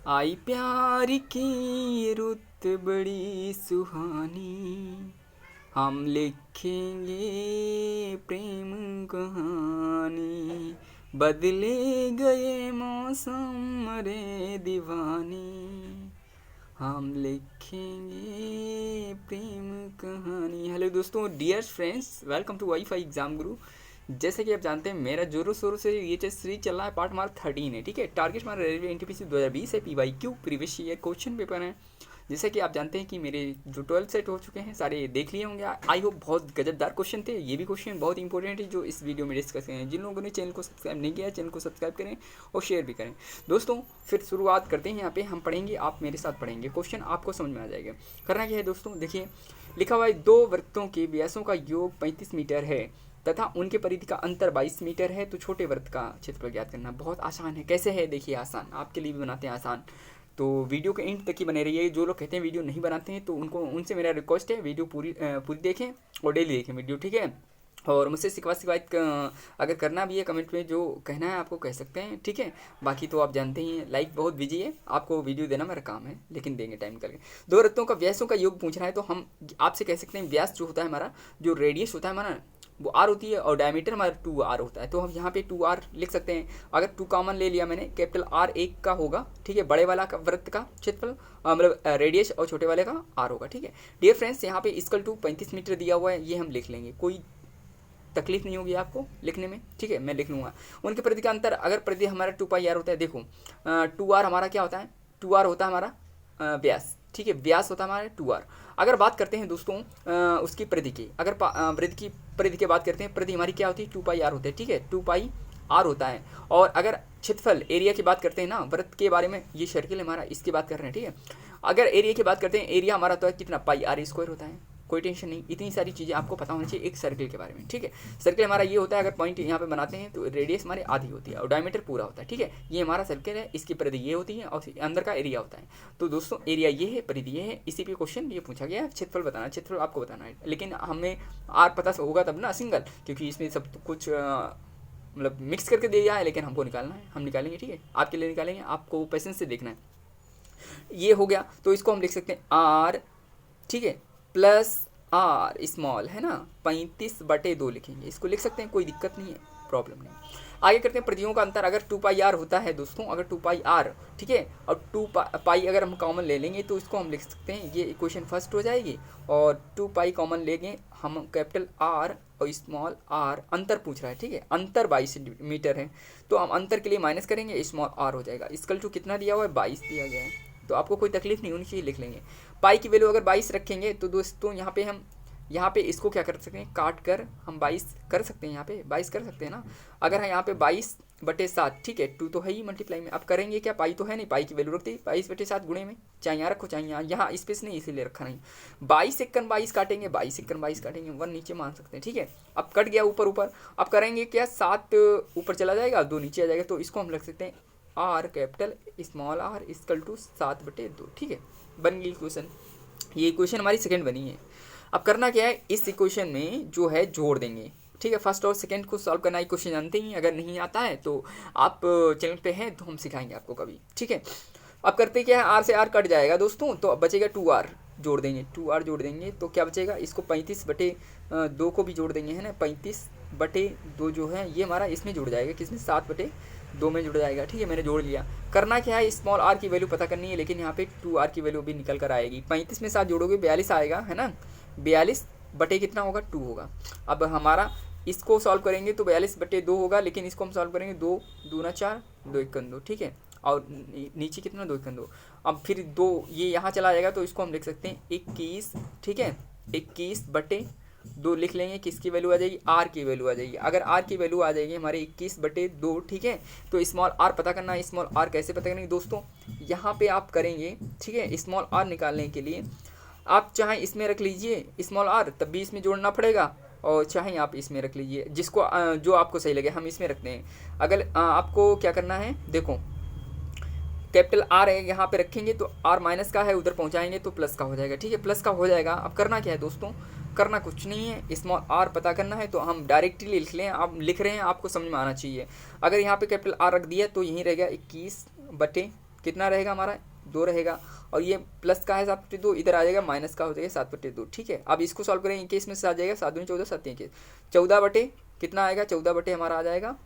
आई प्यार की रुत बड़ी सुहानी, हम लिखेंगे प्रेम कहानी, बदले गए मौसम रे दीवानी, हम लिखेंगे प्रेम कहानी। हेलो दोस्तों, dear friends, welcome to WiFi exam Guru. जैसे कि आप जानते हैं, मेरा जोरों शोरों से ये सीरीज चल रहा है। पार्ट हमारा 13 है, ठीक है। टारगेट हमारा रेलवे एनटीपीसी 2020 है। PYQ previous year question paper है। जैसे कि आप जानते हैं कि मेरे जो 12 सेट हो चुके हैं सारे देख लिए होंगे। आई होप बहुत गजबदार क्वेश्चन थे। ये भी क्वेश्चन बहुत इंपॉर्टेंट है जो इस वीडियो में डिस्कस करें। जिन लोगों ने चैनल को सब्सक्राइब नहीं किया है, चैनल को सब्सक्राइब करें और शेयर भी करें। दोस्तों फिर शुरुआत करते हैं। यहाँ पे हम पढ़ेंगे, आप मेरे साथ पढ़ेंगे, क्वेश्चन आपको समझ में आ जाएगा। करना क्या है दोस्तों, देखिए लिखा हुआ है, दो वृत्तों के व्यासों का योग 35 मीटर है तथा उनके परिधि का अंतर 22 मीटर है, तो छोटे वृत्त का क्षेत्रफल ज्ञात करना। बहुत आसान है। कैसे है देखिए, आसान, आपके लिए भी बनाते हैं आसान। तो वीडियो के एंड तक ही बने रहिए। जो लोग कहते हैं वीडियो नहीं बनाते हैं, तो उनसे मेरा रिक्वेस्ट है, वीडियो पूरी देखें और डेली देखें वीडियो, ठीक है। और मुझसे शिकायत अगर करना भी है, कमेंट में जो कहना है आपको कह सकते हैं, ठीक है। बाकी तो आप जानते ही हैं, लाइफ बहुत बिजी है, आपको वीडियो देना मेरा काम है, लेकिन देंगे टाइम निकल के। दो वृत्तों का व्यासों का योग पूछ रहा है, तो हम आपसे कह सकते हैं व्यास जो होता है हमारा, जो रेडियस होता है हमारा, वो आर होती है और डायमीटर हमारा 2r होता है। तो हम यहाँ पे 2r लिख सकते हैं। अगर 2 कॉमन ले लिया मैंने, कैपिटल R एक का होगा, ठीक है। बड़े वाला का वृत्त का क्षेत्रफल मतलब रेडियस, और छोटे वाले का r होगा, ठीक है। डियर फ्रेंड्स, यहाँ पे इक्वल टू 35 मीटर दिया हुआ है, ये हम लिख लेंगे, कोई तकलीफ नहीं होगी आपको लिखने में, ठीक है। मैं लिख लूँगा। उनके परिधि का अंतर, अगर परिधि हमारा 2πr होता है, देखो 2r हमारा क्या होता है, 2r होता है हमारा व्यास, ठीक है। व्यास होता है हमारा 2r। अगर बात करते हैं दोस्तों उसकी परिधि की, अगर वृत्त की परिधि की बात करते हैं, परिधि हमारी क्या होती है, 2πr होती है, ठीक है। 2πr होता है। और अगर क्षेत्रफल एरिया की बात करते हैं ना, वृत्त के बारे में, ये सर्किल हमारा, इसकी बात कर रहे हैं, ठीक है। अगर एरिया की बात करते हैं, एरिया हमारा तो है कितना, πr² होता है। कोई टेंशन नहीं, इतनी सारी चीज़ें आपको पता होनी चाहिए एक सर्किल के बारे में, ठीक है। सर्किल हमारा ये होता है, अगर पॉइंट यहाँ पे बनाते हैं तो रेडियस हमारी आधी होती है और डायमीटर पूरा होता है, ठीक है। ये हमारा सर्किल है, इसकी परिधि ये होती है और अंदर का एरिया होता है। तो दोस्तों एरिया ये है, परिधि ये है। इसी पे क्वेश्चन ये पूछा गया है, क्षेत्रफल बताना है, क्षेत्रफल आपको बताना है। लेकिन हमें आर पता होगा तब ना, सिंगल, क्योंकि इसमें सब कुछ मतलब मिक्स करके दे दिया है, लेकिन हमको निकालना है, हम निकालेंगे, ठीक है। आपके लिए निकालेंगे, आपको पेशेंस से देखना है। ये हो गया, तो इसको हम लिख सकते हैं आर, ठीक है, प्लस आर स्मॉल है ना, 35/2 लिखेंगे, इसको लिख सकते हैं, कोई दिक्कत नहीं है, प्रॉब्लम नहीं। आगे करते हैं परिधियों का अंतर। अगर 2πr होता है दोस्तों, अगर 2πr, ठीक है, और 2π अगर हम कॉमन ले लेंगे तो इसको हम लिख सकते हैं, ये इक्वेशन फर्स्ट हो जाएगी। और 2π कॉमन लेंगे हम, कैपिटल R और स्मॉल r, अंतर पूछ रहा है, ठीक है। अंतर 22 मीटर है, तो हम अंतर के लिए माइनस करेंगे, स्मॉल r हो जाएगा। इक्वल टू कितना दिया हुआ है, 22 दिया गया है, तो आपको कोई तकलीफ नहीं होनी चाहिए, लिख लेंगे। पाई की वैल्यू अगर 22 रखेंगे तो दोस्तों यहाँ पे हम इसको क्या कर सकते हैं, काट कर हम 22 कर सकते हैं, यहाँ पे 22 कर सकते हैं ना। अगर है यहाँ पे 22/7, ठीक है, 2 तो है ही मल्टीप्लाई में। अब करेंगे क्या, पाई तो है नहीं, पाई की वैल्यू रखते 22/7 गुणे में, चाहे यहाँ रखो चाहे यहाँ स्पेस नहीं इसीलिए रखा नहीं। 22 × 22 काटेंगे, 22 × 22 काटेंगे, 1 नीचे मान सकते हैं, ठीक है। अब कट गया ऊपर ऊपर, अब करेंगे क्या, 7 ऊपर चला जाएगा, 2 नीचे आ जाएगा, तो इसको हम रख सकते हैं R, capital small r equal to 7/2, ठीक है। बन गई इक्वेशन, ये इक्वेशन हमारी सेकंड बनी है। अब करना क्या है, इस इक्वेशन में जो है जोड़ देंगे, ठीक है। फर्स्ट और सेकंड को सॉल्व करना इक्वेशन जानते ही, अगर नहीं आता है तो आप चैनल पे हैं तो हम सिखाएंगे आपको कभी, ठीक है। अब करते क्या है, आर से आर कट जाएगा दोस्तों, तो अब बचेगा 2r, जोड़ देंगे, 2r जोड़ देंगे तो क्या बचेगा, इसको 35/2 को भी जोड़ देंगे, है ना। 35/2 जो है ये हमारा इसमें जुड़ जाएगा, किसमें, 7/2 में जुड़ जाएगा, ठीक है। मैंने जोड़ लिया। करना क्या है, स्मॉल r की वैल्यू पता करनी है, लेकिन यहाँ पे 2r की वैल्यू भी निकल कर आएगी। 35 में 7 जोड़ोगे 42 आएगा, है ना। 42 बटे कितना होगा, 2 होगा। अब हमारा इसको सॉल्व करेंगे तो 42/2 होगा, लेकिन इसको हम सॉल्व करेंगे 2 दूना 4, 2 1 2, ठीक है। और नीचे कितना, 2 1 2। अब फिर 2 ये यहाँ चला जाएगा, तो इसको हम लिख सकते हैं 21, ठीक है। 21/2 लिख लेंगे, किसकी वैल्यू आ जाएगी, आर की वैल्यू आ जाएगी। अगर आर की वैल्यू आ जाएगी हमारे 21/2, ठीक है। तो स्मॉल आर पता करना है। स्मॉल आर कैसे पता करेंगे दोस्तों, यहाँ पे आप करेंगे, ठीक है। स्मॉल आर निकालने के लिए आप चाहे इसमें रख लीजिए स्मॉल आर, तब भी इसमें जोड़ना पड़ेगा, और चाहे आप इसमें रख लीजिए, जिसको जो आपको सही लगे। हम इसमें रखते हैं। अगर आपको क्या करना है, देखो कैपिटल आर है, यहाँ पे रखेंगे तो आर माइनस का है, उधर पहुँचाएंगे तो प्लस का हो जाएगा, ठीक है। प्लस का हो जाएगा। अब करना क्या है दोस्तों, करना कुछ नहीं है, स्मॉल आर पता करना है, तो हम डायरेक्टली लिख लें। आप लिख रहे हैं, आपको समझ में आना चाहिए। अगर यहाँ पे कैपिटल आर रख दिया तो यहीं रह गया 21/2, कितना रहेगा हमारा 2 रहेगा, और ये प्लस का है 7/2, इधर आ जाएगा माइनस का हो जाएगा 7/2। ठीक है, अब इसको सॉल्व करेंगे, केस में से आ जाएगा 7 दूनी 14, 7 3 14 बटे कितना आएगा, 14 बटे हमारा आ जाएगा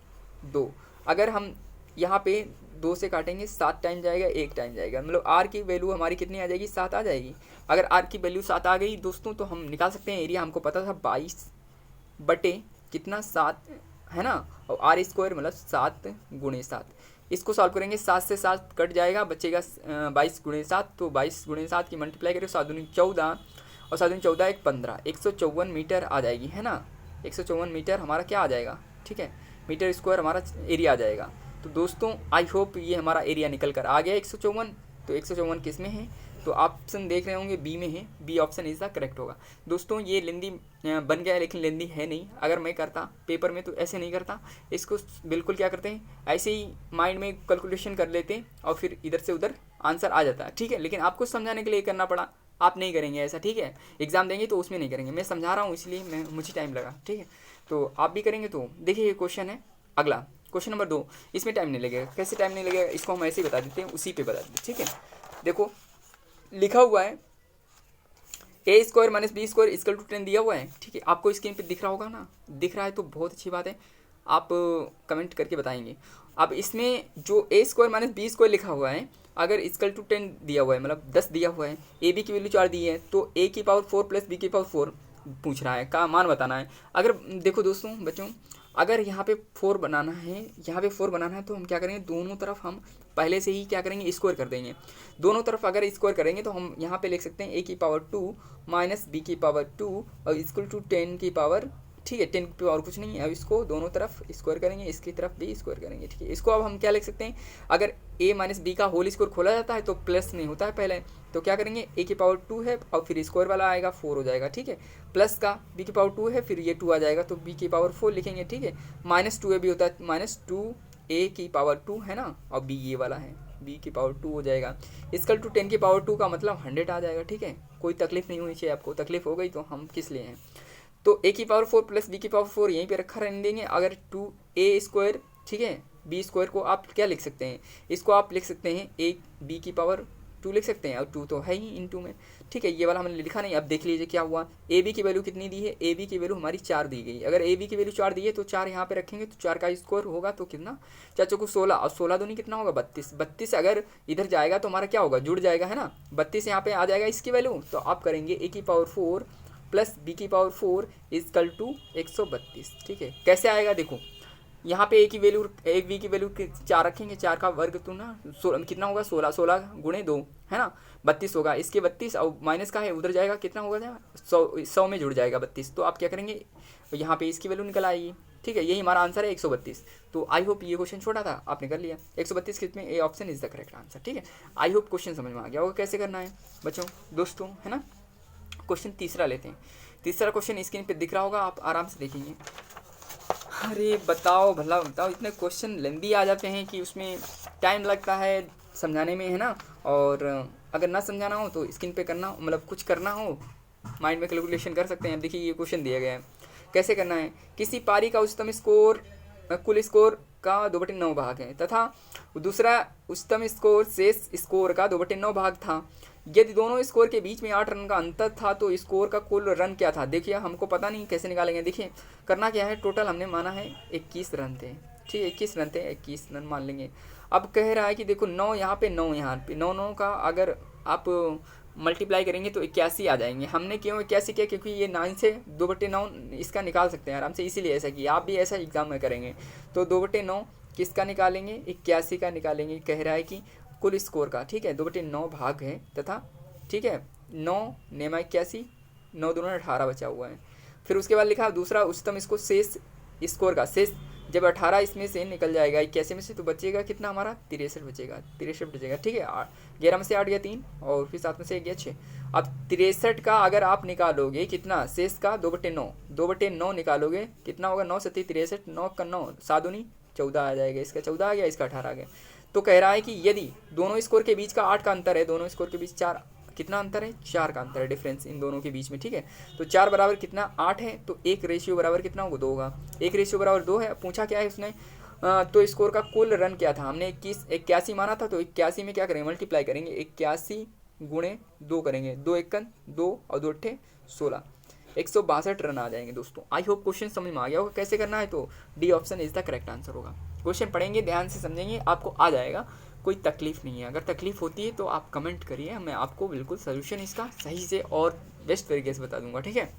2। अगर हम यहाँ पे 2 से काटेंगे 7 टाइम जाएगा, 1 टाइम जाएगा, मतलब आर की वैल्यू हमारी कितनी आ जाएगी, 7 आ जाएगी। अगर आर की वैल्यू 7 आ गई दोस्तों तो हम निकाल सकते हैं एरिया, हमको पता था 22 बटे कितना 7 है ना, और आर स्क्वायर मतलब 7 गुणे 7। इसको सॉल्व करेंगे, 7 से 7 कट जाएगा, बचेगा 22 गुणे 7, तो 22 गुणे 7 की मल्टीप्लाई करें 7 दूनी 14 और 7 दूनी 14 1 15, 154 मीटर आ जाएगी है ना। 154 मीटर हमारा क्या आ जाएगा, ठीक है, मीटर स्क्वायर हमारा एरिया आ जाएगा। तो दोस्तों आई होप ये हमारा एरिया निकल कर आ गया 154। तो 154 किस में है, तो ऑप्शन देख रहे होंगे बी में है, B option is the correct होगा। दोस्तों ये लेंदी बन गया लेकिन लेंदी है नहीं, अगर मैं करता पेपर में तो ऐसे नहीं करता, इसको बिल्कुल क्या करते हैं, ऐसे ही माइंड में कैलकुलेशन कर लेते हैं और फिर इधर से उधर आंसर आ जाता है। ठीक है, लेकिन आपको समझाने के लिए करना पड़ा, आप नहीं करेंगे ऐसा, ठीक है, एग्जाम देंगे तो उसमें नहीं करेंगे, मैं समझा रहा हूँ इसलिए मुझे टाइम लगा। ठीक है, तो आप भी करेंगे। तो देखिए ये क्वेश्चन है अगला, क्वेश्चन नंबर 2, इसमें टाइम नहीं लगेगा। कैसे टाइम नहीं लगेगा, इसको हम ऐसे ही बता देते हैं, उसी पे बता देते हैं। ठीक है, देखो लिखा हुआ है A square minus B square equal to 10 दिया हुआ है। ठीक है, आपको स्क्रीन पे दिख रहा होगा ना, दिख रहा है तो बहुत अच्छी बात है, आप कमेंट करके बताएंगे। अब इसमें जो ए स्क्वायर माइनस बी स्क्वायर लिखा हुआ है, अगर इक्वल टू 10 दिया हुआ है, मतलब 10 दिया हुआ है, ए बी की वैल्यू 4 दी है, तो ए की पावर 4 प्लस बी की पावर 4 पूछ रहा है, का मान बताना है। अगर देखो दोस्तों बच्चों, अगर यहाँ पे 4 बनाना है, यहाँ पे 4 बनाना है, तो हम क्या करेंगे, दोनों तरफ हम पहले से ही क्या करेंगे, स्क्वायर कर देंगे। दोनों तरफ अगर स्क्वायर करेंगे तो हम यहाँ पे लिख सकते हैं ए की पावर 2 माइनस बी की पावर 2 और इक्वल टू 10 की पावर, ठीक है, 10 की पावर कुछ नहीं है। अब इसको दोनों तरफ स्क्वायर करेंगे, इसकी तरफ भी स्क्वायर करेंगे। ठीक है, इसको अब हम क्या लिख सकते हैं, अगर ए माइनस बी का होल स्क्वायर खोला जाता है तो प्लस में होता है पहले, तो क्या करेंगे, ए की पावर 2 है और फिर स्क्वायर वाला आएगा 4 हो जाएगा। ठीक है, प्लस का बी की पावर 2 है, फिर ये 2 आ जाएगा तो बी की पावर 4 लिखेंगे। ठीक है, माइनस 2 भी होता है, माइनस 2 ए की पावर 2 है ना, और बी ये वाला है, बी की पावर 2 हो जाएगा। इक्वल टू 10 की पावर 2 का मतलब 100 आ जाएगा। ठीक है, कोई तकलीफ नहीं होनी चाहिए आपको, तकलीफ हो गई तो हम किस लिए हैं। तो ए की पावर 4 प्लस बी की पावर 4 यहीं पे रखा रहने देंगे। अगर 2a स्क्वायर, ठीक है, बी स्क्वायर को आप क्या लिख सकते हैं, इसको आप लिख सकते हैं ए बी की पावर 2 लिख सकते हैं, और 2 तो है ही इनटू में। ठीक है, ये वाला हमने लिखा नहीं। अब देख लीजिए क्या हुआ, ए बी की वैल्यू कितनी दी है, ए बी की वैल्यू हमारी 4 दी गई। अगर ए बी की वैल्यू 4 दी है तो 4 यहाँ पे रखेंगे तो 4 का स्क्वायर होगा तो कितना, 4 चौको 16 और 16 दूनी कितना होगा 32। 32 अगर इधर जाएगा तो हमारा क्या होगा, जुड़ जाएगा है ना, 32 यहाँ पे आ जाएगा इसकी वैल्यू। तो आप करेंगे ए की पावर 4 प्लस बी की पावर 4 इक्वल टू 132। ठीक है, कैसे आएगा देखो, यहाँ पे ए की वैल्यू, ए बी की वैल्यू 4 रखेंगे, 4 का वर्ग तो ना कितना होगा 16, 16 गुणे 2 है ना 32 होगा, इसके 32 और माइनस का है उधर जाएगा, कितना होगा 100 में जुड़ जाएगा 32। तो आप क्या करेंगे, यहाँ पे इसकी वैल्यू निकल आएगी। ठीक है, यही हमारा आंसर है 132। तो आई होप ये क्वेश्चन छोटा था, आपने कर लिया 132 कितने, A option is the correct answer. ठीक है, आई होप क्वेश्चन समझ में आ गया होगा कैसे करना है बच्चों दोस्तों, है ना। क्वेश्चन तीसरा लेते हैं। तीसरा क्वेश्चन स्क्रीन पे दिख रहा होगा, आप आराम से देखेंगे। अरे बताओ भला बताओ, इतने क्वेश्चन लेंदी आ जाते हैं कि उसमें टाइम लगता है समझाने में, है ना। और अगर ना समझाना हो तो स्क्रीन पे करना, मतलब कुछ करना हो माइंड में कैलकुलेशन कर सकते हैं। अब देखिए ये क्वेश्चन दिया गया है, कैसे करना है, किसी पारी का उच्चतम स्कोर कुल स्कोर का 2/9 भाग है तथा दूसरा उच्चतम स्कोर शेष स्कोर का 2/9 भाग था। यदि दोनों स्कोर के बीच में 8 रन का अंतर था तो स्कोर का कुल रन क्या था। देखिए हमको पता नहीं कैसे निकालेंगे। देखिए करना क्या है, टोटल हमने माना है 21 रन थे। ठीक है, 21 रन थे, 21 रन मान लेंगे। अब कह रहा है कि देखो 9 यहाँ पे, 9 यहाँ पे, 9 का अगर आप मल्टीप्लाई करेंगे तो 81 आ जाएंगे। हमने क्यों 81 किया, क्योंकि ये 9 से 2/9 इसका निकाल सकते हैं आराम से, इसीलिए ऐसा किया। आप भी ऐसा एग्जाम में करेंगे तो 2/9 किसका निकालेंगे, 81 का निकालेंगे। कह रहा है कि कुल स्कोर का, ठीक है, 2/9 भाग है तथा, ठीक है, 9 नेमा 81, 9 दूना 18 बचा हुआ है। फिर उसके बाद लिखा दूसरा उच्चतम इसको शेष स्कोर का, शेष जब 18 इसमें से निकल जाएगा 81 में से तो बचेगा कितना हमारा 63 बचेगा, 63 बचेगा। ठीक है, 11 में से 8 गया 3 और फिर 7 में से 1 गया 6। अब 63 का अगर आप निकालोगे कितना, शेष का 2/9 निकालोगे कितना होगा, 9 7 63, 9 का 9 7 दूनी 14 आ जाएगा। इसका 14 आ गया, इसका 18 आ गया। तो कह रहा है कि यदि दोनों स्कोर के बीच का 8 का अंतर है, दोनों स्कोर के बीच 4 कितना अंतर है, 4 का अंतर है डिफरेंस इन दोनों के बीच में। ठीक है, तो 4 बराबर कितना 8 है, तो 1 रेशियो बराबर कितना होगा 2 होगा। 1 रेशियो बराबर 2 है। पूछा क्या है उसने, तो स्कोर का कुल रन क्या था, हमने 81 माना था, तो 81 में क्या करेंगे, मल्टीप्लाई करेंगे, 81 गुणे 2 करेंगे, 2 एकन 2 और 2 अट्ठे 16, 162 रन आ जाएंगे दोस्तों। आई होप क्वेश्चन समझ में आ गया होगा कैसे करना है, तो D option is the correct answer होगा। क्वेश्चन पढ़ेंगे, ध्यान से समझेंगे, आपको आ जाएगा, कोई तकलीफ नहीं है। अगर तकलीफ होती है तो आप कमेंट करिए, मैं आपको बिल्कुल सोल्यूशन इसका सही से और बेस्ट तरीके से बता दूंगा, ठीक है।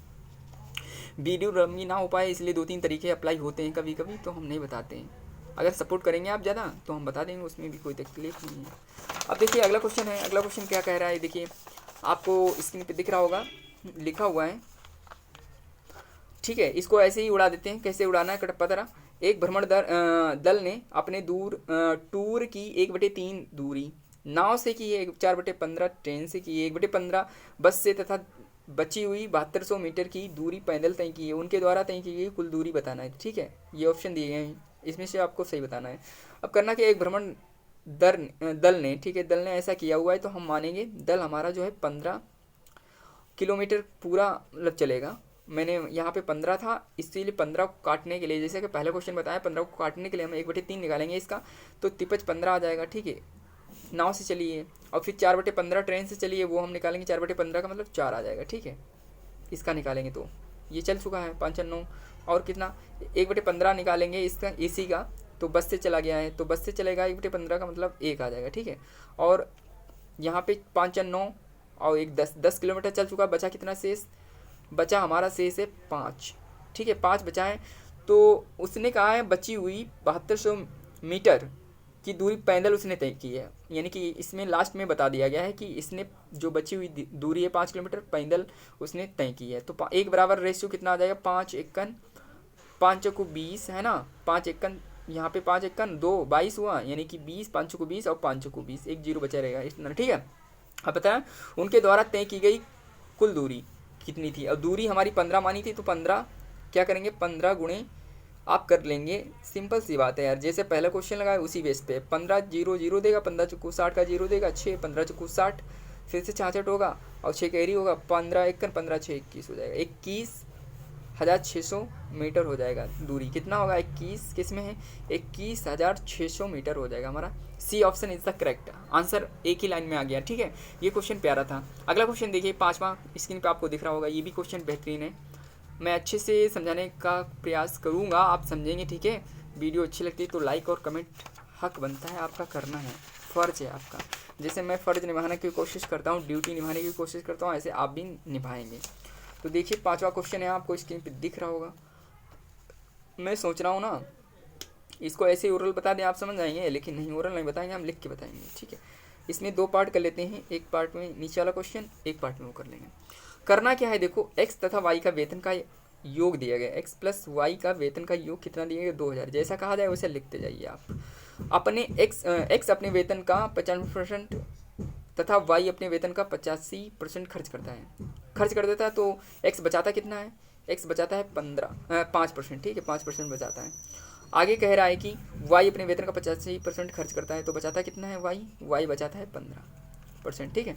वीडियो लंबी ना हो पाए इसलिए 2-3 तरीके अप्लाई होते हैं कभी कभी, तो हम नहीं बताते हैं। अगर सपोर्ट करेंगे आप ज़्यादा तो हम बता देंगे, उसमें भी कोई तकलीफ नहीं है। अब देखिए अगला क्वेश्चन है, अगला क्वेश्चन क्या कह रहा है, देखिए आपको स्क्रीन पे दिख रहा होगा, लिखा हुआ है, ठीक है। इसको ऐसे ही उड़ा देते हैं, कैसे उड़ाना है कटप्पा तरह। एक भ्रमण दल ने अपने टूर की 1/3 दूरी नाव से की है, 4/15 ट्रेन से की है, 1/15 बस से, तथा बची हुई 7200 मीटर की दूरी पैदल तय की है। उनके द्वारा तय की गई कुल दूरी बताना है, ठीक है। ये ऑप्शन दिए गए हैं, इसमें से आपको सही बताना है। अब करना क्या, एक भ्रमण दल ने, ठीक है, दल ने ऐसा किया हुआ है, तो हम मानेंगे दल हमारा जो है 15 किलोमीटर पूरा मतलब चलेगा। मैंने यहाँ पे 15 था, इसीलिए 15 को काटने के लिए, जैसे कि पहला क्वेश्चन बताया, 15 को काटने के लिए हम 1/3 निकालेंगे इसका, तो तिपच 15 आ जाएगा, ठीक है। नाव से चलिए, और फिर 4/15 ट्रेन से चलिए, वो हम निकालेंगे, 4/15 का मतलब 4 आ जाएगा, ठीक है। इसका निकालेंगे तो ये चल चुका है 5 और 9, और कितना 1/15 निकालेंगे इसका, इसी का, तो बस से चला गया है, तो बस से चलेगा 1/15 का मतलब 1 आ जाएगा, ठीक है। और यहाँ पे 5 और 9 और 1 10 किलोमीटर चल चुका, बचा कितना शेष, बचा हमारा शेष है 5, ठीक है, 5 बचा है। तो उसने कहा है बची हुई 7200 मीटर की दूरी पैदल उसने तय की है, यानी कि इसमें लास्ट में बता दिया गया है कि इसने जो बची हुई दूरी है 5 किलोमीटर पैदल उसने तय की है। तो एक बराबर रेशियो कितना आ जाएगा, 5 एकन 5 चौको 20 है ना, 5 एकन, यहाँ पे 5 एकन 2 22 हुआ, यानी कि 20, 5 चौको 20 और 5 चौको 20, एक जीरो बचा रहेगा इतना, ठीक है। अब बताया उनके द्वारा तय की गई कुल दूरी कितनी थी। अब दूरी हमारी 15 मानी थी, तो 15 क्या करेंगे, 15 गुणे आप कर लेंगे, सिंपल सी बात है यार, जैसे पहला क्वेश्चन लगाया उसी बेस पे, 15 0 0 देगा, 15 चौको 60 का 0 देगा, 6 15 चौको 60, फिर से 66 होगा, और 6 कैरी होगा, 15 एकन 15 6 21 हो जाएगा, 21,600 मीटर हो जाएगा दूरी। कितना होगा, 21 किस में है, 21,600 मीटर हो जाएगा हमारा। C option is the correct answer, एक ही लाइन में आ गया, ठीक है। ये क्वेश्चन प्यारा था। अगला क्वेश्चन देखिए, 5वां स्क्रीन पे आपको दिख रहा होगा, ये भी क्वेश्चन बेहतरीन है, मैं अच्छे से समझाने का प्रयास करूँगा, आप समझेंगे, ठीक है। वीडियो अच्छी लगती है तो लाइक और कमेंट हक बनता है आपका, करना है, फ़र्ज है आपका। जैसे मैं फ़र्ज़ निभाने की कोशिश करता हूँ, ड्यूटी निभाने की कोशिश करता हूँ, ऐसे आप भी निभाएंगे। तो देखिए 5वां क्वेश्चन है, आपको स्क्रीन पे दिख रहा होगा। मैं सोच रहा हूँ ना, इसको ऐसे ओरल बता दें आप समझ जाएंगे, लेकिन नहीं, ओरल नहीं बताएंगे, हम लिख के बताएंगे, ठीक है। इसमें 2 पार्ट कर लेते हैं, एक पार्ट में नीचे वाला क्वेश्चन, एक पार्ट में वो कर लेंगे। करना क्या है, देखो x तथा y का वेतन का योग दिया गया, x प्लस वाई का वेतन का योग कितना दिया गया, 2000, जैसा कहा जाए वैसे लिखते जाइए आप। अपने x अपने वेतन का 95% तथा y अपने वेतन का 85% खर्च कर देता है, तो x बचाता कितना है, x बचाता है 5%, ठीक है, 5% बचाता है। आगे कह रहा है कि y अपने वेतन का 85% खर्च करता है, तो बचाता कितना है y बचाता है 15%, ठीक है।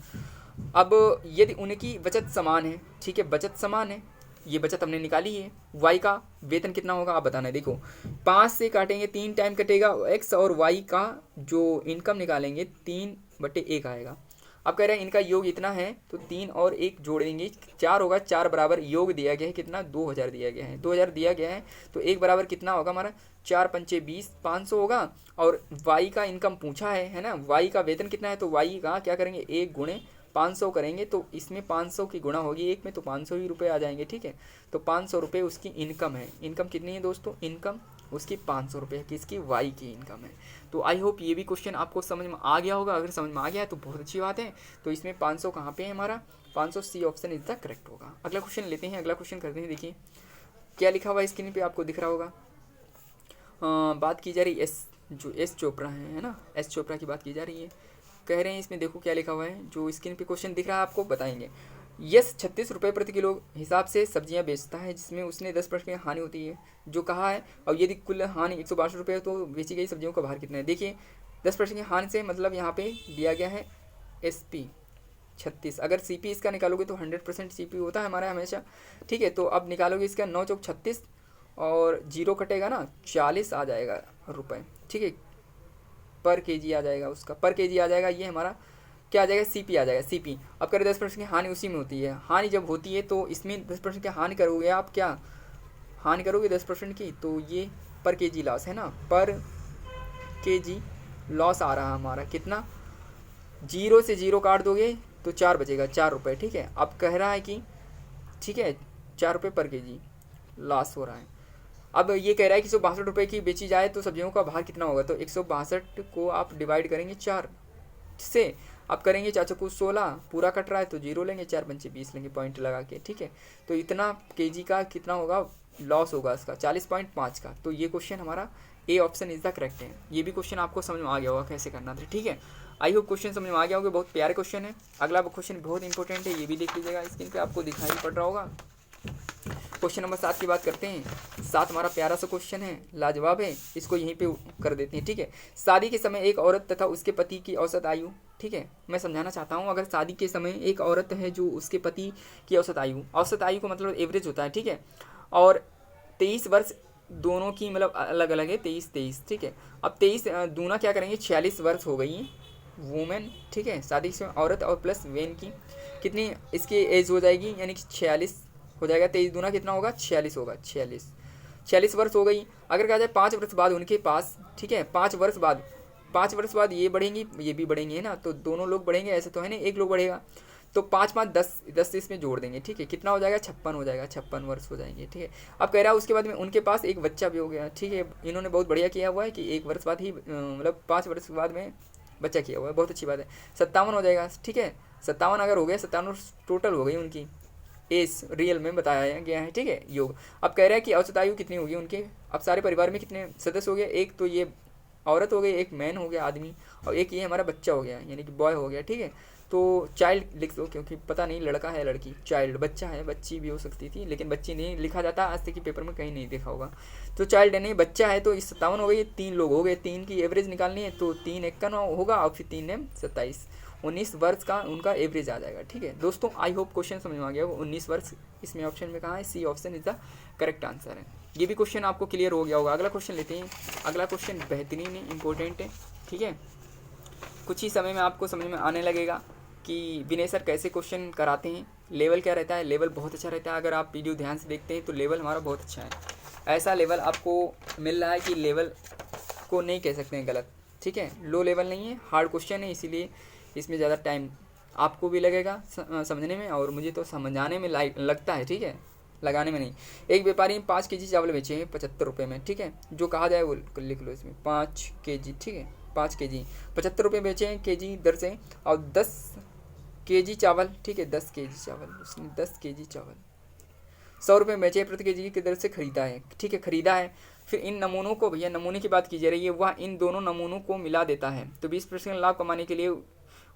अब यदि उनकी बचत समान है, ठीक है, बचत समान है, ये बचत हमने निकाली है, y का वेतन कितना होगा आप बताना है। देखो 5 से काटेंगे 3 टाइम कटेगा, x और y का जो इनकम निकालेंगे 3/1 आएगा। अब कह रहे हैं इनका योग इतना है, तो 3 और 1 जोड़ेंगे 4 होगा, 4 बराबर योग दिया गया है कितना, 2000 दिया गया है, 2000 दिया गया है, तो 1 बराबर कितना होगा हमारा, 4 पंचे 20, 500 होगा। और y का इनकम पूछा है ना, y का वेतन कितना है, तो y का क्या करेंगे, 1 गुणे 500 करेंगे, तो इसमें 500 की गुणा होगी 1 में, तो 500 ही रुपये आ जाएंगे, ठीक है। तो 500 रुपये उसकी इनकम है। इनकम कितनी है दोस्तों, इनकम उसकी 500 रुपये है, किसकी, वाई की इनकम है। तो आई होप ये भी क्वेश्चन आपको समझ में आ गया होगा, अगर समझ में आ गया है तो बहुत अच्छी बात है। तो इसमें 500 कहाँ पे है हमारा, 500 C option is the correct होगा। अगला क्वेश्चन लेते हैं, अगला क्वेश्चन करते हैं। देखिए क्या लिखा हुआ है स्क्रीन पे आपको दिख रहा होगा। बात की जा रही जो एस चोपड़ा है ना, एस चोपड़ा की बात की जा रही है। कह रहे हैं इसमें देखो क्या लिखा हुआ है, जो स्क्रीन पे क्वेश्चन दिख रहा है आपको बताएंगे। यस 36 रुपये प्रति किलो हिसाब से सब्जियां बेचता है, जिसमें उसने 10% की हानि होती है जो कहा है। और यदि कुल हानि 162 रुपये है, तो बेची गई सब्जियों का भार कितना है। देखिए 10% की हानि से मतलब यहाँ पे दिया गया है SP 36। अगर CP इसका निकालोगे तो 100% CP होता है हमारा हमेशा, ठीक है। तो अब निकालोगे इसका 9 चौक 36 और जीरो कटेगा ना 40 आ जाएगा रुपए, ठीक है, पर केजी आ जाएगा, उसका पर केजी आ जाएगा। ये हमारा क्या आ जाएगा, सीपी आ जाएगा, सीपी। अब करें 10% की हानि, उसी में होती है हानि, जब होती है तो इसमें 10% की हानि करोगे आप, क्या हानि करोगे 10% की, तो ये पर केजी लॉस है ना, पर केजी लॉस आ रहा हमारा कितना, जीरो से जीरो काट दोगे तो 4 बचेगा, 4 रुपये, ठीक है। अब कह रहा है कि ठीक है 4 रुपये पर केजी लॉस हो रहा है। अब ये कह रहा है कि 162 रुपये की बेची जाए तो सब्जियों का भार कितना होगा, तो 162 को आप डिवाइड करेंगे 4 से, आप करेंगे 4 चक्कू 16, पूरा कट रहा है तो जीरो लेंगे, 4 पंचे 20 लेंगे पॉइंट लगा के, ठीक है। तो इतना केजी का कितना होगा लॉस होगा इसका, 40.5 का। तो ये क्वेश्चन हमारा A option is the correct है। ये भी क्वेश्चन आपको समझ में आ गया होगा कैसे करना था, ठीक है। आई होप क्वेश्चन समझ में आ गया होगा, बहुत प्यारे क्वेश्चन है। अगला क्वेश्चन बहुत इंपॉर्टेंट है, ये भी देख लीजिएगा, स्क्रीन पे आपको दिखाई पड़ रहा होगा। क्वेश्चन नंबर 7 की बात करते हैं। 7 हमारा प्यारा सा क्वेश्चन है, लाजवाब है, इसको यहीं पे कर देते हैं, ठीक है। शादी के समय एक औरत तथा उसके पति की औसत आयु, ठीक है, मैं समझाना चाहता हूँ। अगर शादी के समय एक औरत है जो उसके पति की औसत आयु को मतलब एवरेज होता है, ठीक है, और 23 वर्ष दोनों की मतलब अलग अलग है, 23, ठीक है। अब 23 दूना क्या करेंगे, 46 वर्ष हो गई है वुमेन, ठीक है, शादी के समय औरत, और प्लस वेन की कितनी इसकी एज हो जाएगी, यानी कि 46 हो जाएगा। 23 दूना कितना होगा, 46 होगा, 46 वर्ष हो गई। अगर कहा जाए 5 वर्ष बाद उनके पास, ठीक है, 5 वर्ष बाद ये बढ़ेंगी, ये भी बढ़ेंगे, है ना, तो दोनों लोग बढ़ेंगे, ऐसे तो है ना, एक लोग बढ़ेगा, तो 5 5 10 इसमें जोड़ देंगे, ठीक है, कितना हो जाएगा, 56 हो जाएगा, 56 वर्ष हो जाएंगे, ठीक है। अब कह रहा है उसके बाद में उनके पास एक बच्चा भी हो गया, ठीक है। इन्होंने बहुत बढ़िया किया हुआ है कि 1 वर्ष बाद ही मतलब 5 वर्ष बाद में बच्चा किया हुआ है, बहुत अच्छी बात है। 57 हो जाएगा, ठीक है, 57 अगर हो गया, 57 टोटल हो गई उनकी एज, रियल में बताया गया है, ठीक है, योग। अब कह रहा है कि औसत आयु कितनी होगी उनके, अब सारे परिवार में कितने सदस्य हो गए, एक तो ये औरत हो गई, एक मैन हो गया आदमी, और एक ये हमारा बच्चा हो गया, यानी कि बॉय हो गया, ठीक है। तो चाइल्ड लिख दो, क्योंकि पता नहीं लड़का है लड़की, चाइल्ड बच्चा है, बच्ची भी हो सकती थी, लेकिन बच्ची नहीं लिखा जाता, आज तक की पेपर में कहीं नहीं देखा होगा। तो चाइल्ड नहीं बच्चा है, तो इस 57 हो गई, 3 लोग हो गए, 3 की एवरेज निकालनी है, तो 3 51 होगा, और फिर 3 ने 27, 19 वर्ष का उनका एवरेज आ जाएगा, ठीक है दोस्तों। आई होप क्वेश्चन समझ में आ गया होगा। 19 वर्ष इसमें ऑप्शन में कहाँ है, C option is the correct answer है। ये भी क्वेश्चन आपको क्लियर हो गया होगा। अगला क्वेश्चन लेते हैं। अगला क्वेश्चन बेहतरीन है, इंपॉर्टेंट है, ठीक है, कुछ ही समय में आपको समझ में आने लगेगा कि विनय सर कैसे क्वेश्चन कराते हैं, लेवल क्या रहता है। लेवल बहुत अच्छा रहता है, अगर आप वीडियो ध्यान से देखते हैं तो लेवल हमारा बहुत अच्छा है। ऐसा लेवल आपको मिल रहा है कि लेवल को नहीं कह सकते हैं गलत, ठीक है, लो लेवल नहीं है, हार्ड क्वेश्चन है, इसीलिए इसमें ज़्यादा टाइम आपको भी लगेगा समझने में, और मुझे तो समझाने में लगता है, ठीक है, लगाने में नहीं। एक व्यापारी ने 5 केजी चावल बेचे हैं 75 रुपये में, ठीक है, जो कहा जाए वो लिख लो इसमें, 5 केजी, ठीक है, 5 केजी 75 रुपये बेचे हैं केजी दर से, और 10 केजी चावल, ठीक है, 10 केजी चावल, उसने 10 केजी चावल 100 रुपये बेचे प्रति केजी की दर से खरीदा है, ठीक है, खरीदा है। फिर इन नमूनों को, भैया नमूने की बात की जा रही है, वह इन दोनों नमूनों को मिला देता है, तो 20% लाभ कमाने के लिए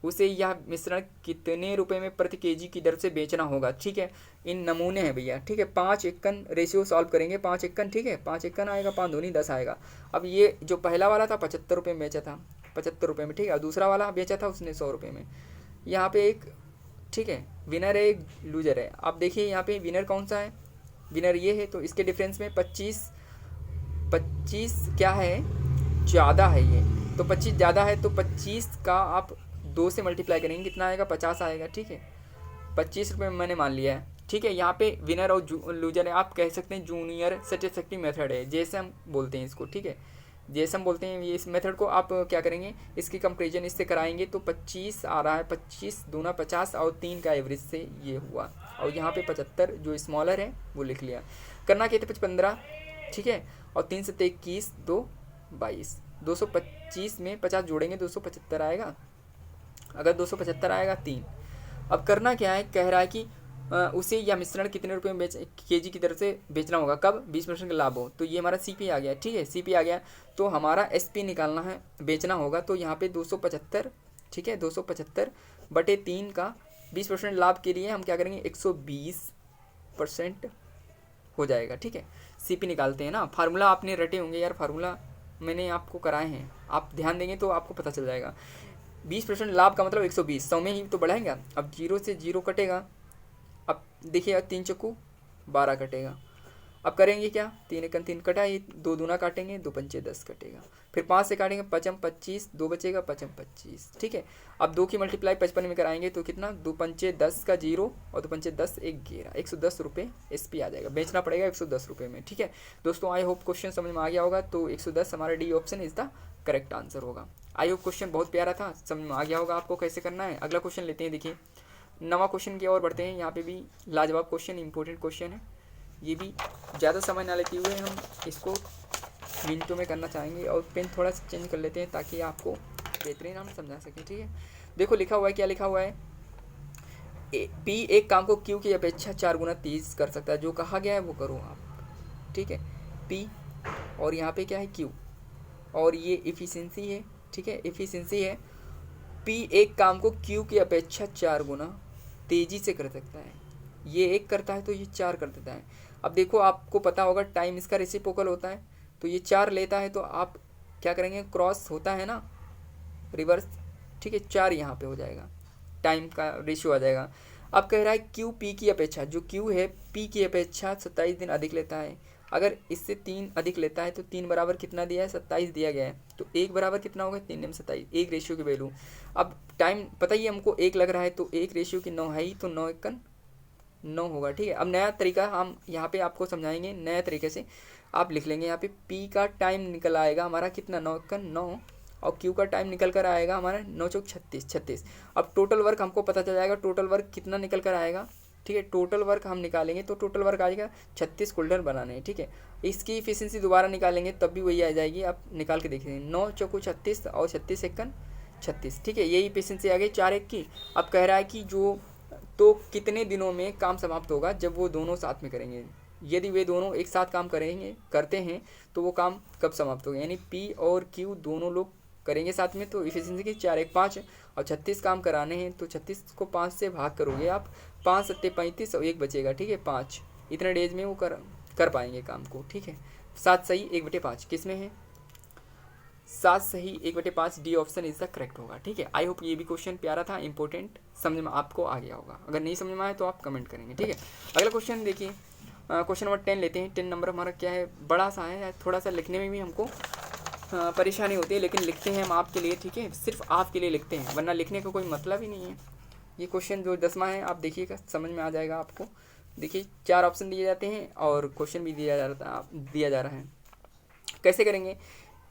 उसे यह मिश्रण कितने रुपए में प्रति केजी की दर से बेचना होगा, ठीक है। इन नमूने हैं भैया, ठीक है, 5 एकन रेशियो सॉल्व करेंगे, 5 एकन, ठीक है, 5 एकन आएगा, 5 दूनी 10 आएगा। अब ये जो पहला वाला था 75 रुपये में बेचा था, 75 रुपये में, ठीक है, और दूसरा वाला बेचा था उसने 100 रुपये में। यहाँ पे एक, ठीक है, विनर है, एक लूजर है। आप देखिए यहाँ पे विनर कौन सा है, विनर ये है, तो इसके डिफरेंस में 25 क्या है, ज़्यादा है ये, तो 25 ज़्यादा है, तो 25 का आप 2 से मल्टीप्लाई करेंगे, कितना आएगा, 50 आएगा, ठीक है, 25 रुपये मैंने मान लिया है, ठीक है। यहाँ पे विनर और लूजर है, आप कह सकते हैं जूनियर सेटिस्फैक्ट्री मेथड है, जैसे हम बोलते हैं इसको, ठीक है, जैसे हम बोलते हैं ये इस मेथड को आप क्या करेंगे, इसकी कंपेरिजन इससे कराएंगे, तो 25 आ रहा है, 25 दूना 50, और 3 का एवरेज से ये हुआ, और यहाँ पे 75 जो स्मॉलर है वो लिख लिया। करना क्या था, 15, ठीक है, और 3 से 21, 2 22, 225 में 50 जोड़ेंगे 275 आएगा, अगर 275 आएगा 3। अब करना क्या है, कह रहा है कि उसे यह मिश्रण कितने रुपए में केजी की दर से बेचना होगा, कब, 20% का लाभ हो, तो ये हमारा सीपी आ गया, ठीक है, सीपी आ गया, तो हमारा एसपी निकालना है, बेचना होगा, तो यहाँ पे 275, ठीक है, 275/3 का 20% लाभ के लिए हम क्या करेंगे, 120% हो जाएगा, ठीक है। सीपी निकालते हैं ना, फार्मूला आपने रटे होंगे यार, फार्मूला मैंने आपको कराए हैं, आप ध्यान देंगे तो आपको पता चल जाएगा। 20% लाभ का मतलब 120, 100 में ही तो बढ़ाएगा, अब 0 से 0 कटेगा, अब देखिए 3 चक्कू 12 कटेगा, अब करेंगे क्या, 3 एकन 3 कटा, ये 2 दूना काटेंगे, 2 पंचे 10 कटेगा, फिर 5 से काटेंगे, 5 25, 2 बचेगा, 5 25, ठीक है। अब 2 की मल्टीप्लाई 55 में कराएंगे तो कितना, 2 पंचे 10 का 0 और 2 पंचे 10 एक 11, 110 रुपये SP आ जाएगा, बेचना पड़ेगा 110 रुपये में, ठीक है दोस्तों। आई होप क्वेश्चन समझ में आ गया होगा। तो 110 हमारा D option is the correct answer होगा। आई होप क्वेश्चन बहुत प्यारा था, समझ में आ गया होगा आपको कैसे करना है। अगला क्वेश्चन लेते हैं, देखिए नवा क्वेश्चन की ओर बढ़ते हैं। यहाँ पे भी लाजवाब क्वेश्चन, इंपॉर्टेंट क्वेश्चन है, ये भी ज़्यादा समय ना लेते हुए हम इसको मिनटों में करना चाहेंगे, और पेन थोड़ा सा चेंज कर लेते हैं ताकि आपको बेहतरीन हम समझा सकें, ठीक है। देखो लिखा हुआ है, क्या लिखा हुआ है, पी एक काम को क्यू की अपेक्षा 4 गुना तेज कर सकता है, जो कहा गया है वो करो आप, ठीक है। पी और यहाँ पे क्या है, क्यू, और ये इफ़िशियंसी है, ठीक है, इफ़िशियंसी है। पी एक काम को क्यू की अपेक्षा 4 गुना तेज़ी से कर सकता है, ये 1 करता है तो ये 4 कर देता है। अब देखो आपको पता होगा टाइम इसका रेसिप्रोकल होता है, तो ये 4 लेता है तो आप क्या करेंगे, क्रॉस होता है ना, रिवर्स, ठीक है, 4 यहाँ पे हो जाएगा, टाइम का रेशियो आ जाएगा। अब कह रहा है क्यू पी की अपेक्षा, जो क्यू है पी की अपेक्षा 27 दिन अधिक लेता है। अगर इससे 3 अधिक लेता है तो 3 बराबर कितना दिया है, 27 दिया गया है, तो 1 बराबर कितना होगा, 3 में 27, 1 रेशियो की वैल्यू। अब टाइम पता ही हमको 1 लग रहा है, तो 1 रेशियो की 9 है ही, तो 9 एकन 9 होगा, ठीक है। अब नया तरीका हम यहाँ पे आपको समझाएंगे, नया तरीके से आप लिख लेंगे। यहाँ पे पी का टाइम निकल आएगा हमारा कितना, 9 एकन 9, और क्यू का टाइम निकल कर आएगा हमारा 9 चौक 36 36। अब टोटल वर्क हमको पता चल जाएगा, टोटल वर्क कितना निकल कर आएगा, ठीक है। टोटल वर्क हम निकालेंगे तो टोटल वर्क आएगा 36 कुल्हड़ बनाने हैं, ठीक है। इसकी इफिशियंसी दोबारा निकालेंगे तब भी वही आ जाएगी, आप निकाल के देखिए, 9 चौको 36 और 36 एकन 36, ठीक है, यही इफिशियंसी आ गई 4 एक की। अब कह रहा है कि जो तो कितने दिनों में काम समाप्त होगा, जब वो दोनों साथ में करेंगे। यदि वे दोनों एक साथ काम करते हैं तो वो काम कब समाप्त होगा, यानी पी और क्यू दोनों लोग करेंगे साथ में, तो इफिशियंसी की 4 एक 5, और 36 काम कराने हैं तो 36 को 5 से भाग करोगे आप, 5 सत्ते 35 और 1 बचेगा, ठीक है, 5, इतने डेज में वो कर पाएंगे काम को, ठीक है। 7 सही 1/5 किस में है, 7 सही 1/5, D option is the correct होगा, ठीक है। आई होप ये भी क्वेश्चन प्यारा था, इंपॉर्टेंट, समझ में आपको आ गया होगा। अगर नहीं समझ में आए तो आप कमेंट करेंगे, ठीक है। अगला क्वेश्चन देखिए, क्वेश्चन नंबर 10 लेते हैं। 10 नंबर हमारा क्या है, बड़ा सा है, थोड़ा सा लिखने में भी हमको परेशानी होती है, लेकिन लिखते हैं हम आपके लिए, ठीक है, सिर्फ आपके लिए लिखते हैं, वरना लिखने का कोई मतलब ही नहीं है। ये क्वेश्चन जो 10वां है आप देखिएगा, समझ में आ जाएगा आपको। देखिए 4 ऑप्शन दिए जाते हैं और क्वेश्चन भी दिया जा रहा है। कैसे करेंगे,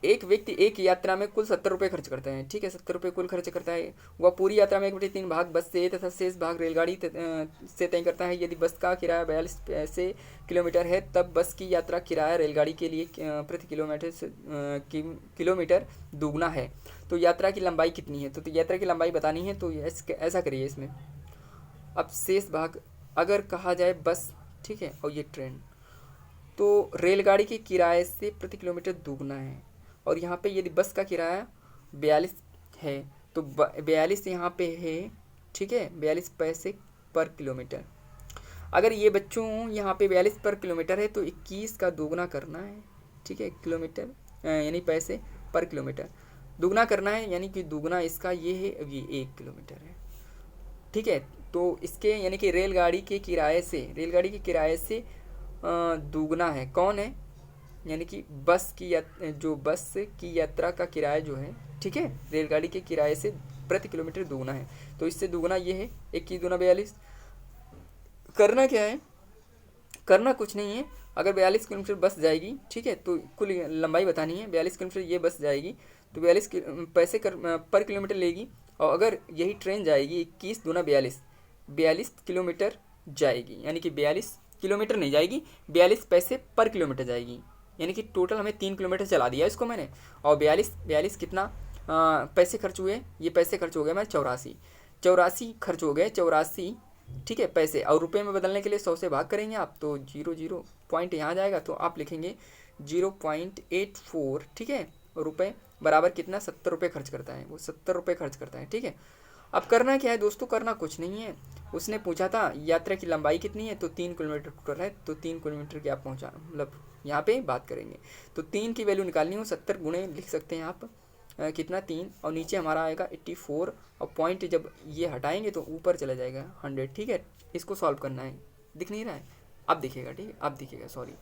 एक व्यक्ति एक यात्रा में कुल 70 रुपये खर्च करता है, ठीक है, 70 रुपये कुल खर्च करता है। वह पूरी यात्रा में 1/3 भाग बस से तथा शेष भाग रेलगाड़ी से तय करता है। यदि बस का किराया 42 पैसे किलोमीटर है, तब बस की यात्रा किराया रेलगाड़ी के लिए प्रति किलोमीटर दुगना है, तो यात्रा की लंबाई कितनी है। तो यात्रा की लंबाई बतानी है, तो ऐसा करिए इसमें। अब शेष भाग अगर कहा जाए बस, ठीक है, और ये ट्रेन, तो रेलगाड़ी के किराए से प्रति किलोमीटर दुगना है, और यहाँ पे यदि बस का किराया 42 है तो 42 यहाँ पे है, ठीक है, 42 पैसे पर किलोमीटर। अगर ये बच्चों यहाँ पे 42 पर किलोमीटर है तो 21 का दोगुना करना है, ठीक है, किलोमीटर यानी पैसे पर किलोमीटर दुगना करना है, यानी कि दुगना इसका ये है, अब ये 1 किलोमीटर है, ठीक है। तो इसके यानी कि रेलगाड़ी के किराए से दुगना है, कौन है, यानी कि बस की यात्रा का किराया जो है, ठीक है, रेलगाड़ी के किराए से प्रति किलोमीटर दुगना है, तो इससे दुगना ये है, 21 दूना 42। करना क्या है, करना कुछ नहीं है। अगर 42 किलोमीटर बस जाएगी, ठीक है, तो कुल लंबाई बतानी है, 42 किलोमीटर ये बस जाएगी तो 42 पैसे पर किलोमीटर लेगी, और अगर यही ट्रेन जाएगी 21 दूना 42 किलोमीटर जाएगी, यानी कि 42 किलोमीटर नहीं जाएगी, 42 पैसे पर किलोमीटर जाएगी, यानी कि टोटल हमें 3 किलोमीटर चला दिया इसको मैंने। और 42 कितना पैसे खर्च हुए, ये पैसे खर्च हो गए मैं 84 खर्च हो गए, 84, ठीक है, पैसे, और रुपए में बदलने के लिए 100 से भाग करेंगे आप, तो 0 पॉइंट यहाँ जाएगा, तो आप लिखेंगे 0.84, ठीक है, रुपये बराबर कितना, 70 रुपये खर्च करता है, वो 70 रुपये खर्च करता है, ठीक है। अब करना क्या है दोस्तों, करना कुछ नहीं है। उसने पूछा था यात्रा की लंबाई कितनी है, तो 3 किलोमीटर टोटल है, तो 3 किलोमीटर की आप पहुँचा मतलब यहाँ पे बात करेंगे, तो 3 की वैल्यू निकालनी हो, 70 गुणे लिख सकते हैं आप, कितना 3, और नीचे हमारा आएगा 84, और पॉइंट जब ये हटाएंगे तो ऊपर चला जाएगा 100, ठीक है। इसको सॉल्व करना है, दिख नहीं रहा है, अब दिखेगा, ठीक है, अब दिखेगा, सॉरी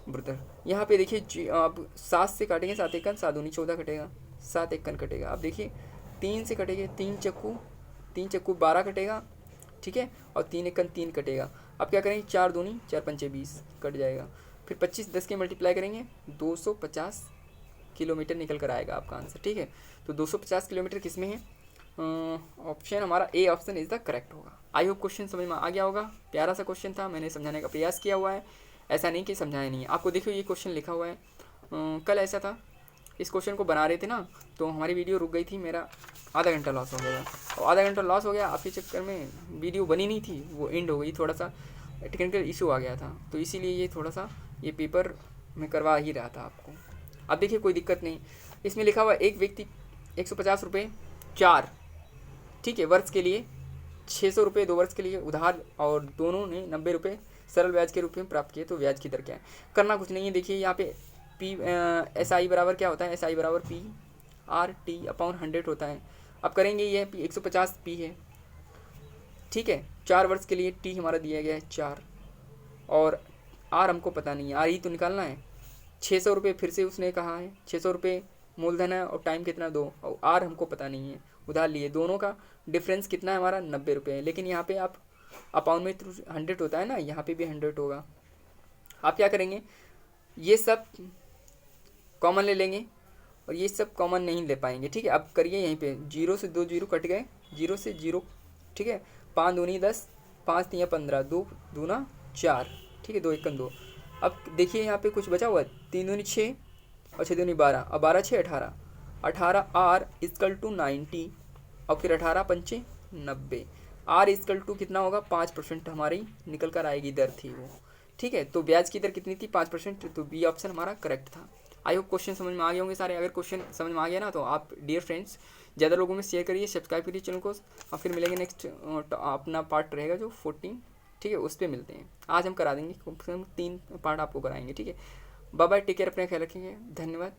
ब्रदर। यहाँ पे देखिए अब 7 से काटेंगे, 7 एकन 7 दूनी 14 कटेगा, 7 एकन कटेगा। अब देखिए 3 से कटेंगे, 3 चक्कू 12 कटेगा, ठीक है, और 3 एकन 3 कटेगा। अब क्या करेंगे, 4 दूनी 4 पंचे 20 कट जाएगा। फिर 25 10 के मल्टीप्लाई करेंगे, 250 किलोमीटर निकल कर आएगा आपका आंसर, ठीक है। तो 250 किलोमीटर किस में है, ऑप्शन हमारा A option is the correct होगा। आई होप क्वेश्चन समझ में आ गया होगा। प्यारा सा क्वेश्चन था, मैंने समझाने का प्रयास किया हुआ है, ऐसा नहीं कि समझाया नहीं है आपको। देखो ये क्वेश्चन लिखा हुआ है, कल ऐसा था, इस क्वेश्चन को बना रहे थे ना, तो हमारी वीडियो रुक गई थी, मेरा आधा घंटा लॉस हो गया, और आधा घंटा लॉस हो गया आपके चक्कर में वीडियो बनी नहीं थी, वो एंड हो गई, थोड़ा सा टेक्निकल इशू आ गया था, तो इसीलिए ये थोड़ा सा ये पेपर में करवा ही रहा था आपको। अब देखिए कोई दिक्कत नहीं, इसमें लिखा हुआ एक व्यक्ति 150 रुपये 4, ठीक है, वर्ष के लिए 600 रुपये 2 वर्ष के लिए उधार, और दोनों ने 90 रुपये सरल ब्याज के रूप में प्राप्त किए, तो ब्याज की दर क्या है। करना कुछ नहीं है, देखिए यहाँ पे SI बराबर क्या होता है, SI बराबर PRT/100 होता है। अब करेंगे, ये 150 P है, ठीक है, 4 वर्ष के लिए T हमारा दिया गया है 4, और R हमको पता नहीं है, R ही तो निकालना है। 600 रुपये फिर से उसने कहा है, 600 रुपये मूलधन है, और टाइम कितना 2, और R हमको पता नहीं है, उधार लिए, दोनों का डिफरेंस कितना है हमारा 90 रुपये है। लेकिन यहाँ पे आप अपाउंड में 100 होता है ना, यहाँ पे भी 100 होगा। आप क्या करेंगे, ये सब कॉमन ले लेंगे, और ये सब कॉमन नहीं ले पाएंगे, ठीक है। अब करिए यहीं पे 0 से 2 जीरो कट गए, 0 से 0, ठीक है, 5 दूनी 10, 5 तियाँ 15, 2 दूना 4, ठीक है, 2 एकम 2। अब देखिए यहाँ पे कुछ बचा हुआ है, 3 दूनी 6 और 6 दूनी 12, और 12 6 18, 18 R = 90, और फिर 18 पंचे 90, R = कितना होगा 5% हमारी निकल कर आएगी, दर थी वो, ठीक है। तो ब्याज की दर कितनी थी 5%, तो बी ऑप्शन हमारा करेक्ट था। आई होप क्वेश्चन समझ में आ गए होंगे सारे। अगर क्वेश्चन समझ में आ गया ना, तो आप डियर फ्रेंड्स ज़्यादा लोगों में शेयर करिए, सब्सक्राइब करिए चैनल को, और फिर मिलेंगे नेक्स्ट अपना पार्ट रहेगा जो 14, ठीक है, उस पर मिलते हैं। आज हम करा देंगे 3 पार्ट आपको कराएंगे, ठीक है। बाय बाय, टेक केयर, अपना ख्याल रखेंगे, धन्यवाद।